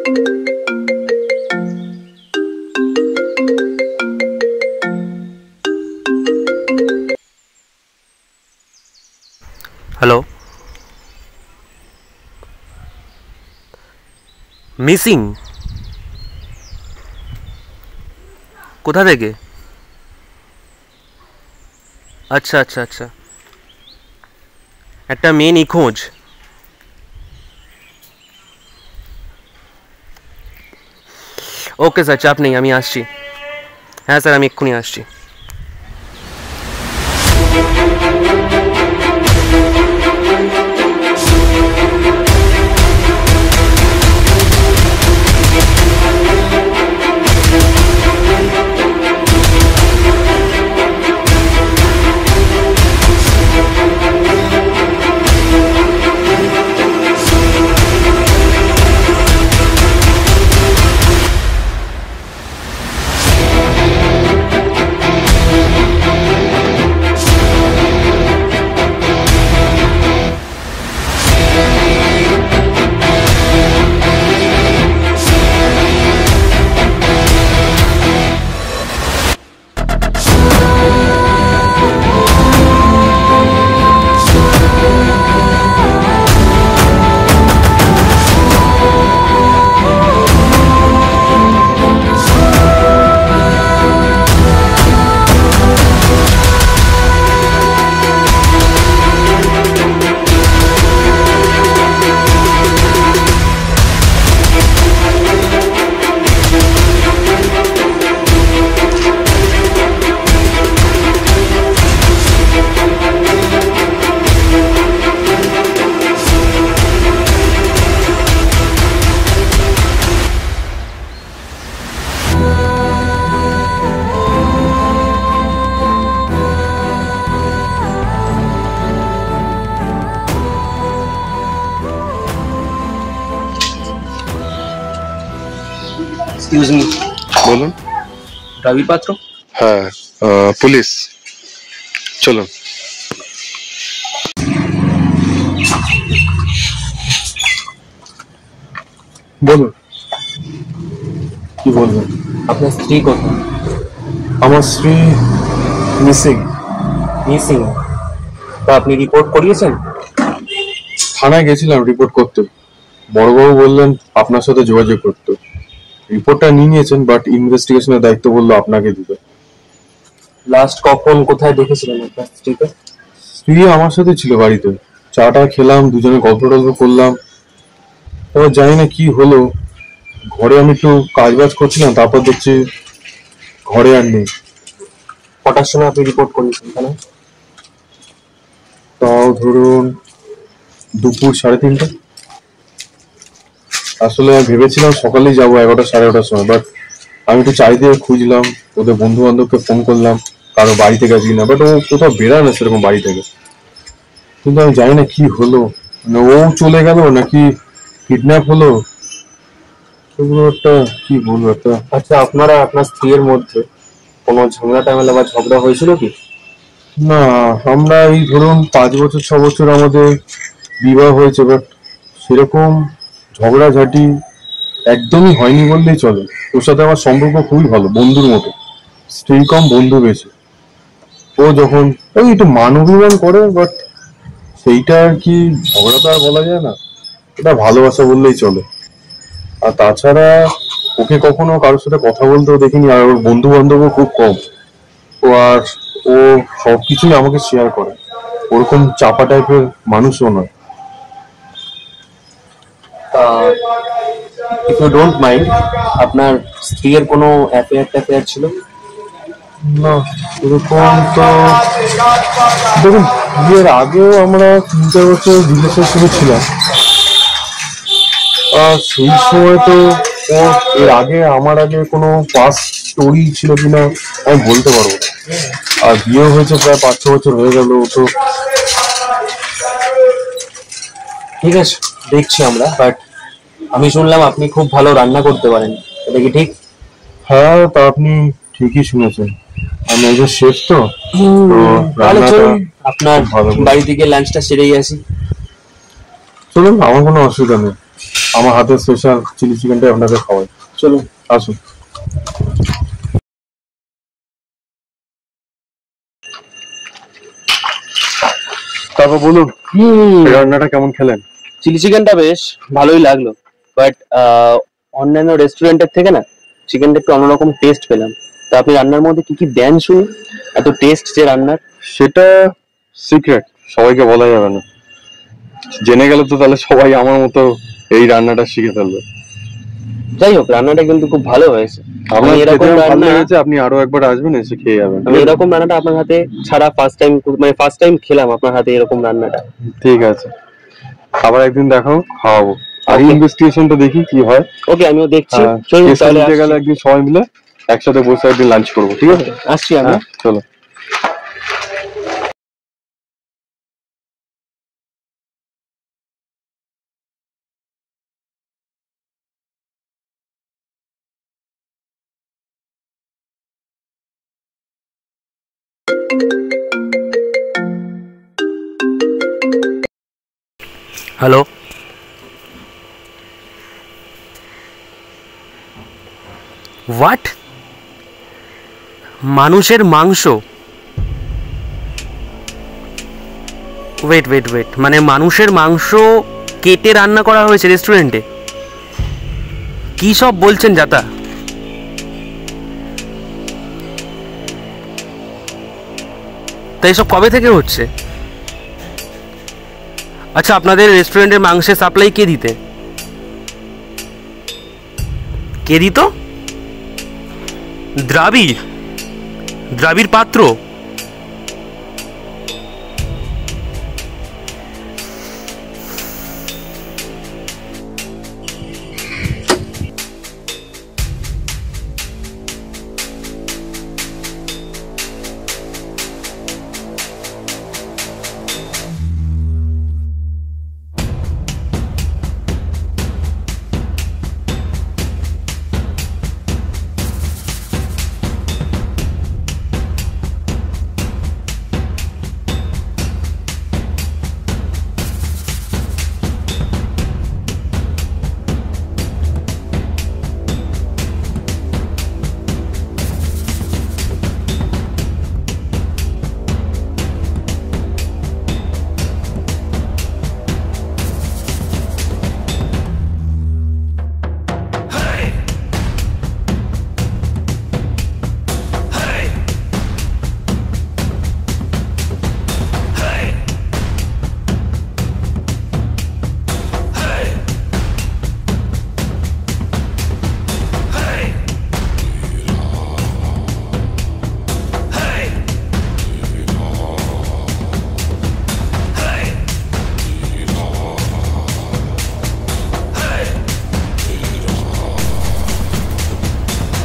Hello, missing কোথা থেকে? আচ্ছা আচ্ছা আচ্ছা, একটা মেয়ে নিখোঁজ। ওকে স্যার, চাপ নেই, আমি আসছি। হ্যাঁ স্যার, আমি এক্ষুনি আসছি। এক্সকিউজ মি, বলুন। রবি পাত্র? হ্যাঁ, পুলিশ। চলুন। বলুন, কি বলবেন? আপনার স্ত্রী কোথায়? আমার স্ত্রী মিসিং। মিসিং? তা আপনি রিপোর্ট করিয়েছেন? থানায় গেছিলাম রিপোর্ট করতে। বড়বাবু বললেন আপনার সাথে যোগাযোগ করতে। রিপোর্টটা নিয়ে নিয়েছেন, বাট ইনভেস্টিগেশনের দায়িত্ব বললো আপনাকে দিতে। লাস্ট কখন কোথায় দেখেছিলেন আপনার স্ত্রীকে? স্ত্রী আমার সাথে ছিল বাড়িতে, চাটা খেলাম, দুজনে গল্প টল্প করলাম। এবার জানি না কি হলো, ঘরে আমি একটু কাজ বাজ করছিলাম, তারপর দেখছি ঘরে আর নেই। কটার সময় আপনি রিপোর্ট করিয়েছেন তাহলে? তাও ধরুন দুপুর 3:30। আসলে আমি ভেবেছিলাম সকালেই যাবো 11টা 11:30 সময়, বাট আমি একটু চারিদিকে খুঁজলাম, ওদের বন্ধু বান্ধবকে ফোন করলাম কারো বাড়িতে গেছি কিনা, বাট ও কোথাও বেরায় না সেরকম বাড়ি থেকে। কিন্তু আমি জানি না কি হলো, মানে ও চলে গেল নাকি কিডন্যাপ হলো, এগুলো একটা কি বলবো একটা। আচ্ছা, আপনারা আপনার স্ত্রীর মধ্যে কোনো ঝামেলা টামেলা বা ঝগড়া হয়েছিল কি? না, আমরা এই ধরুন 5 বছর 6 বছর আমাদের বিবাহ হয়েছে, বাট সেরকম ঝগড়াঝাটি একদমই হয়নি বললেই চলে। ওর সাথে আমার সম্পর্ক খুবই ভালো, বন্ধুর মতো। স্ত্রী কম, বন্ধু বেশি। ও যখন ওই একটু মান অভিমান করে, বাট সেইটা আর কি ঝগড়া তো আর বলা যায় না, এটা ভালোবাসা বললেই চলে। আর তাছাড়া ওকে কখনো কারোর সাথে কথা বলতেও দেখিনি, আর ওর বন্ধু বান্ধবও খুব কম। ও আর ও সবকিছুই আমাকে শেয়ার করে, ওরকম চাপা টাইপের মানুষও নয়। ইফ ইউ ডোন্ট মাইন্ড, আপনার স্ত্রীর কোনো অ্যাফেয়ার ট্যাফেয়ার ছিল? না, এরকম তো দেখুন, বিয়ের আগেও আমরা 3-4 বছর রিলেশনশিপে ছিলাম, আর সেই সময় তো ও এর আগে আমার আগে কোনো পাস্ট স্টোরি ছিল কিনা আমি বলতে পারবো না। আর বিয়ে হয়েছে প্রায় 5-6 বছর হয়ে গেল, ও তো। ঠিক আছে, দেখছি আমরা। বাট আমি শুনলাম আপনি খুব ভালো রান্না করতে পারেন, এটা কি ঠিক? হ্যাঁ, তা আপনি ঠিকই শুনেছেন, আমি একজন শেফ তো। তাহলে রান্নাটা চলুন আপনার ভালো করি। বাড়ি থেকে লাঞ্চটা সেরেই আসি। চলুন, আমার কোনো অসুবিধা নেই। আমার হাতের স্পেশাল চিলি চিকেনটাই আপনাদের খাওয়াই। চলুন আসুন। তারপর বলুন রান্নাটা কেমন খেলেন? চিলি চিকেনটা বেশ ভালোই লাগলো, বাট অন্যান্য রেস্টুরেন্টের থেকে না চিকেনটা একটু অন্যরকম টেস্ট পেলাম। তা আপনি রান্নার মধ্যে কি কি দেন শুনি, এত টেস্ট যে রান্নার? সেটা সিক্রেট, সবাইকে বলা যাবে না। জেনে গেলে তো তাহলে সবাই আমার মতো এই রান্নাটা শিখে ফেলবে। যাই হোক, রান্নাটা কিন্তু খুব ভালো হয়েছে। আপনার আমি এরকম খেতে ভালো রান্না, লেগেছে, আপনি আরো একবার আসবেন, এসে খেয়ে যাবেন। আমি এরকম রান্নাটা আপনার হাতে ছাড়া ফার্স্ট টাইম খেলাম আপনার হাতে এরকম রান্নাটা। ঠিক আছে, আবার একদিন দেখাও, খাওয়াবো। আর Okay. ইনভেস্টিগেশনটা দেখি কি হয়। ওকে, আমিও দেখছি। চলুন কেসটা তাহলে নিতে গেলে আসছি। একদিন সবাই মিলে একসাথে বসে একদিন লাঞ্চ করবো, ঠিক আছে? আসছি আমি। হ্যাঁ, চলো। Hello, what? মানুষের মাংস? ওয়েট ওয়েট ওয়েট, মানে মানুষের মাংস কেটে রান্না করা হয়েছে রেস্টুরেন্টে? কি সব বলছেন যাতা? তাই সব কবে থেকে হচ্ছে? আচ্ছা, আপনাদের রেস্টুরেন্টের মাংসের সাপ্লাই কে দিতে? কে দিত? দ্রাবিড় পাত্র?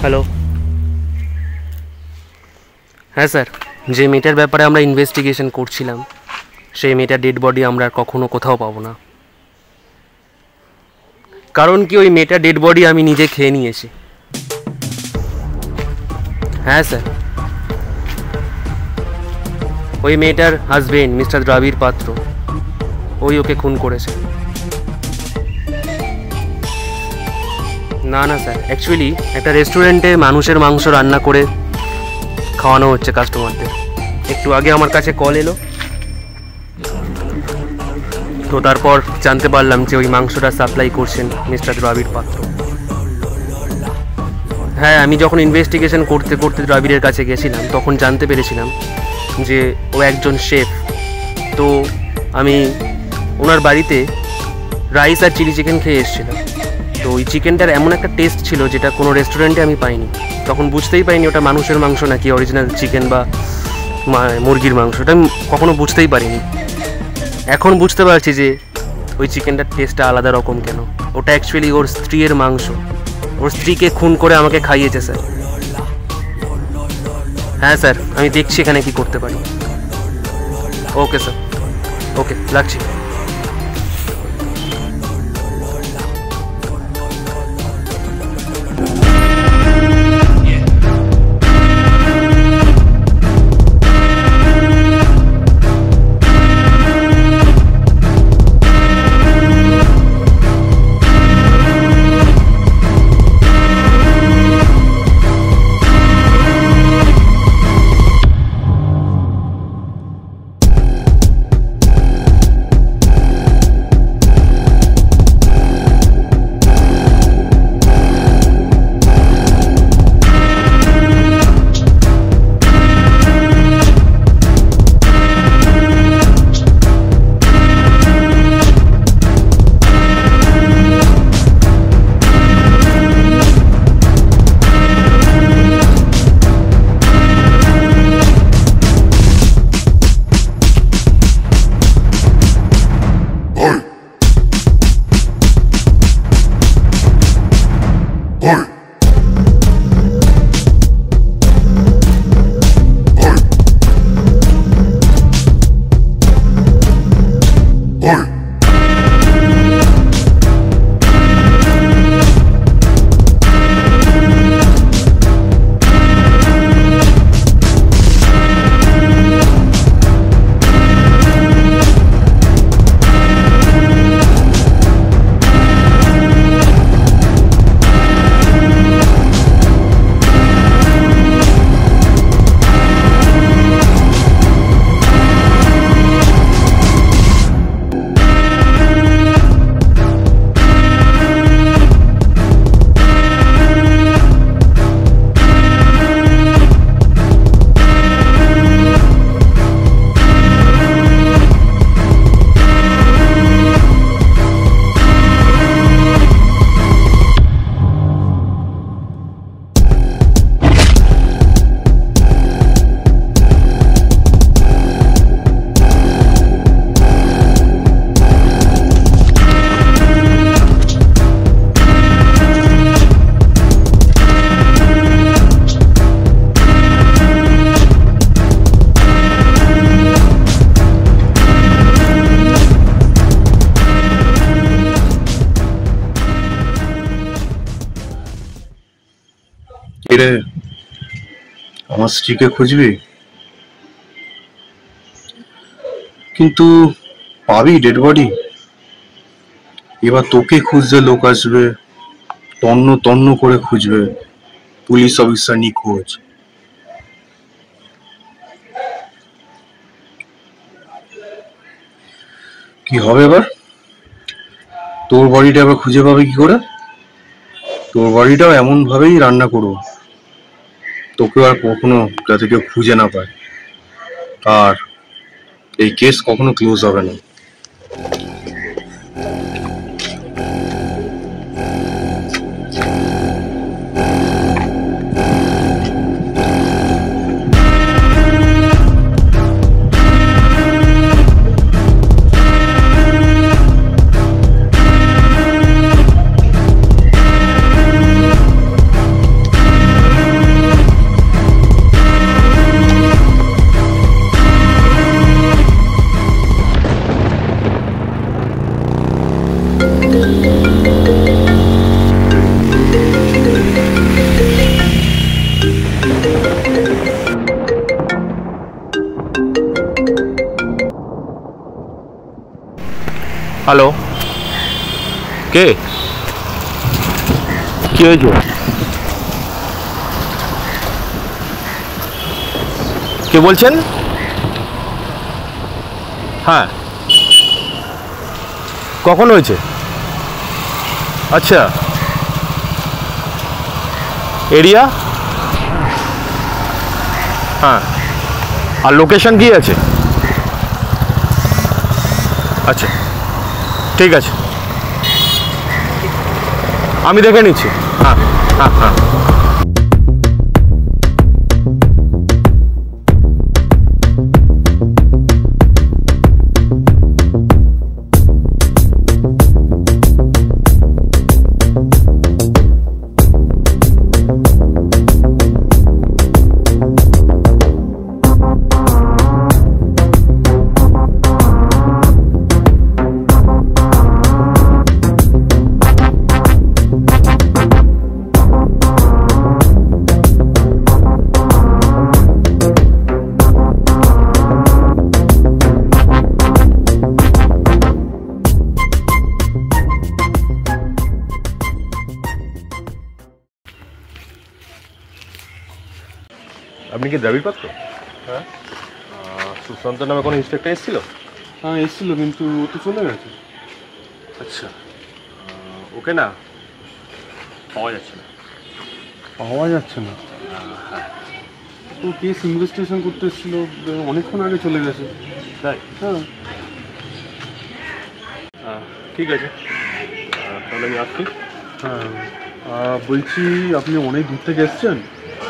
হ্যালো, হ্যাঁ স্যার, যে মেয়েটার ব্যাপারে আমরা ইনভেস্টিগেশন করছিলাম সেই মেয়েটার ডেড বডি আমরা আর কখনো কোথাও পাবো না। কারণ কি, ওই মেয়েটার ডেড বডি আমি নিজে খেয়ে নিয়েছি। হ্যাঁ স্যার, ওই মেয়েটার হাজবেন্ড মিস্টার দ্রাবিড় পাত্র, ওই ওকে খুন করেছে। না না স্যার, অ্যাকচুয়ালি একটা রেস্টুরেন্টে মানুষের মাংস রান্না করে খাওয়ানো হচ্ছে কাস্টমারদের। একটু আগে আমার কাছে কল এলো, তো তারপর জানতে পারলাম যে ওই মাংসটা সাপ্লাই করছেন মিস্টার দ্রাবিড় পাত্র। হ্যাঁ, আমি যখন ইনভেস্টিগেশন করতে করতে দ্রাবিড়ের কাছে গেছিলাম তখন জানতে পেরেছিলাম যে ও একজন শেফ। তো আমি ওনার বাড়িতে রাইস আর চিলি চিকেন খেয়ে এসেছিলাম। তো ওই চিকেনটার এমন একটা টেস্ট ছিল যেটা কোনো রেস্টুরেন্টে আমি পাইনি। তখন বুঝতেই পাইনি ওটা মানুষের মাংস নাকি অরিজিনাল চিকেন বা মুরগির মাংস, ওটা আমি কখনো বুঝতেই পারিনি। এখন বুঝতে পারছি যে ওই চিকেনটার টেস্টটা আলাদা রকম কেন। ওটা অ্যাকচুয়ালি ওর স্ত্রীর মাংস, ওর স্ত্রীকে খুন করে আমাকে খাইয়েছে স্যার। হ্যাঁ স্যার, আমি দেখছি এখানে কি করতে পারি। ওকে স্যার, ওকে, রাখছি। এরে আমার স্ত্রীকে খুঁজবি, কিন্তু পাবি ডেড বডি? এবার তোকে খুঁজতে লোক আসবে, তন্ন তন্ন করে খুঁজবে, পুলিশ অফিসার নিখোঁজ। কি হবে এবার? তোর বডিটা আবার খুঁজে পাবে কি করে? তোর বডিটাও এমন ভাবেই রান্না করবো তোকে আর কখনো যাতে কেউ খুঁজে না পায়, আর এই কেস কখনো ক্লোজ হবে না। হ্যালো, কে? কি হয়েছে? কে বলছেন? হ্যাঁ, কখন হয়েছে? আচ্ছা, এরিয়া? হ্যাঁ, আর লোকেশন কি আছে? আচ্ছা, ঠিক আছে, আমি দেখে নিচ্ছি। হ্যাঁ হ্যাঁ হ্যাঁ। আপনি কি দ্রাবিড় পাত্র? হ্যাঁ। সুশান্ত নামে কোনো ইন্সপেক্টর এসেছিল? হ্যাঁ এসেছিল, কিন্তু ও তো চলে গেছে। আচ্ছা, ওকে না পাওয়া যাচ্ছে না। পাওয়া যাচ্ছে না? ও কেস ইনভেস্টিগেশন করতে এসেছিল, অনেকক্ষণ আগে চলে গেছে। তাই? হ্যাঁ। ঠিক আছে, তাহলে আমি আসছি। হ্যাঁ, বলছি আপনি অনেক দূর থেকে এসছেন,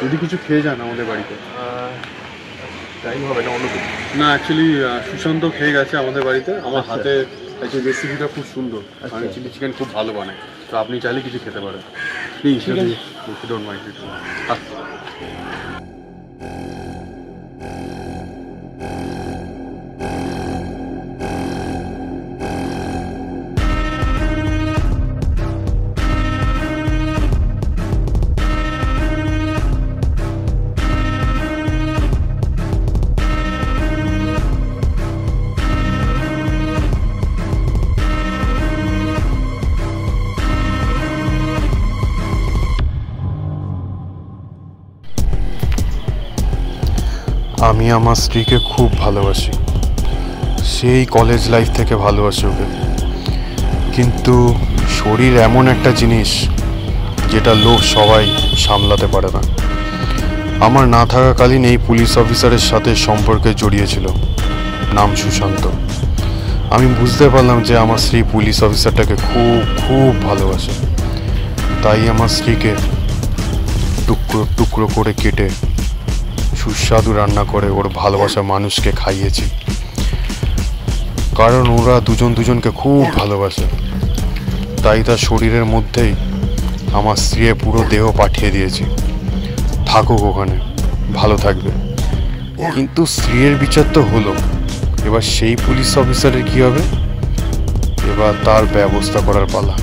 যদি কিছু খেয়ে যান আমাদের বাড়িতে। টাইম হবে না, অন্য কিছু? না, অ্যাকচুয়ালি সুশান্ত খেয়ে গেছে আমাদের বাড়িতে। আমার হাতে রেসিপিটা খুব সুন্দর, আমি চিলি চিকেন খুব ভালো বানাই, তো আপনি চাইলে কিছু খেতে পারেন প্লিজ, যদি ডোন্ট মাইন্ড ইট। আমি আমার স্ত্রীকে খুব ভালোবাসি, সেই কলেজ লাইফ থেকে ভালোবাসি ওকে, কিন্তু শরীর এমন একটা জিনিস যেটা লোক সবাই সামলাতে পারে না। আমার না থাকাকালীন এই পুলিশ অফিসারের সাথে সম্পর্কে জড়িয়েছিল, নাম সুশান্ত। আমি বুঝতে পারলাম যে আমার স্ত্রী পুলিশ অফিসারটাকে খুব খুব ভালোবাসে, তাই আমার স্ত্রীকে টুকরো টুকরো করে কেটে সুস্বাদু রান্না করে ওর ভালোবাসা মানুষকে খাইয়েছি, কারণ ওরা দুজন দুজনকে খুব ভালোবাসে। তাই তার শরীরের মধ্যেই আমার স্ত্রীর পুরো দেহ পাঠিয়ে দিয়েছি, থাকুক ওখানে, ভালো থাকবে। কিন্তু স্ত্রীর বিচার তো হলো, এবার সেই পুলিশ অফিসারের কী হবে? এবার তার ব্যবস্থা করার পালা।